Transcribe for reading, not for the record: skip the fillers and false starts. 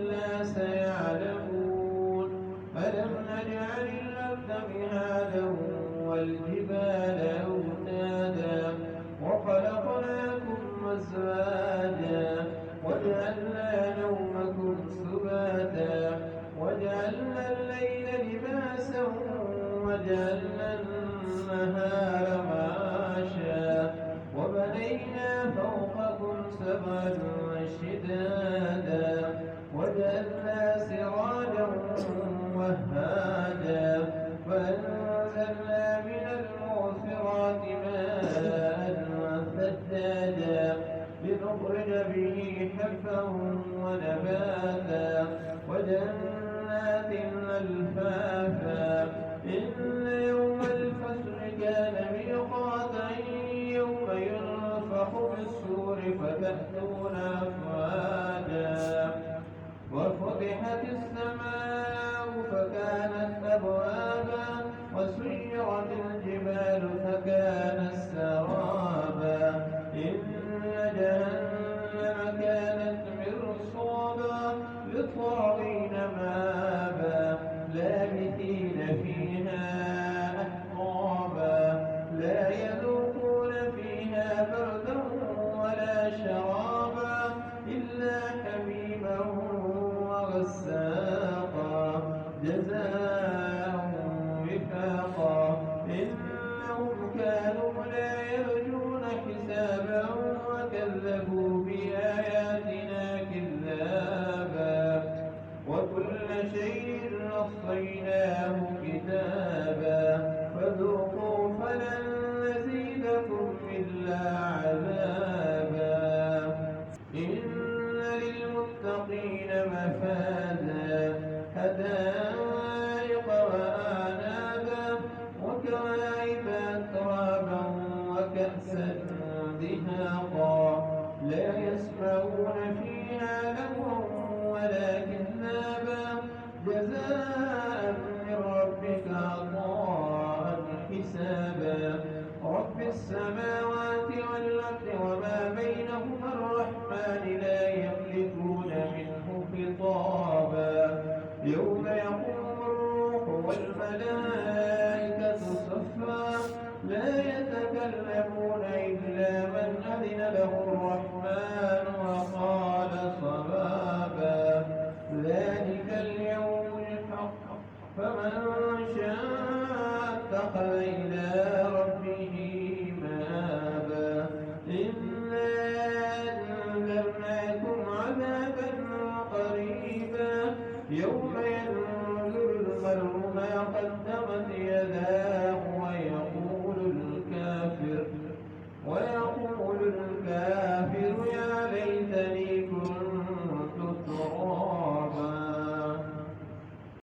كلا سيعلمون ألم نجعل الأرض مهادا والجبال أوتادا وخلقناكم أزواجا وجعلنا نومكم سباتا وجعلنا الليل لباسا وجعلنا النهار معاشا وبنينا فوقكم سبعا شدادا وجعلنا سراجا وهاجا وأنزلنا من المعصرات ماء ثجاجا لنخرج به حبا ونباتا وجنات ألفافا إن يوم الفصل كان ميقاتا يوم ينفخ في الصور فتأتون أفواجا وفتحت السماء فكانت أبوابا وسيرت الجبال فكانت سرابا إن جهنم كانت مرصادا للطاغين مآبا لابثين فيها أحقابا لا يذوقون فيها بردا ولا شرابا إلا حميما وغساقا جزاء وفاقا إنهم كانوا لا يرجون حسابا وكذبوا بآياتنا كذابا وكل شيء أحصيناه كتابا فذوقوا فلن نزيدكم إلا عذابا إن للمتقين مفازا حدائق وأعنابا وكواعب أترابا وكأسا دهاقا لا يسمعون فيها لغوا ولا كذابا جزاء من ربك عطاء حسابا رب السماوات والأرض وما بينهما الرحمن لا يملكون منه خطابا يوم يقوم الروح والملائكة صفا لا يتكلمون إلا من أذن له الرحمن وقال صوابا ذلك اليوم الحق فمن شاء اتخذ إلى ربه مآبا إنا أنذرناكم عذابا قريبا يوم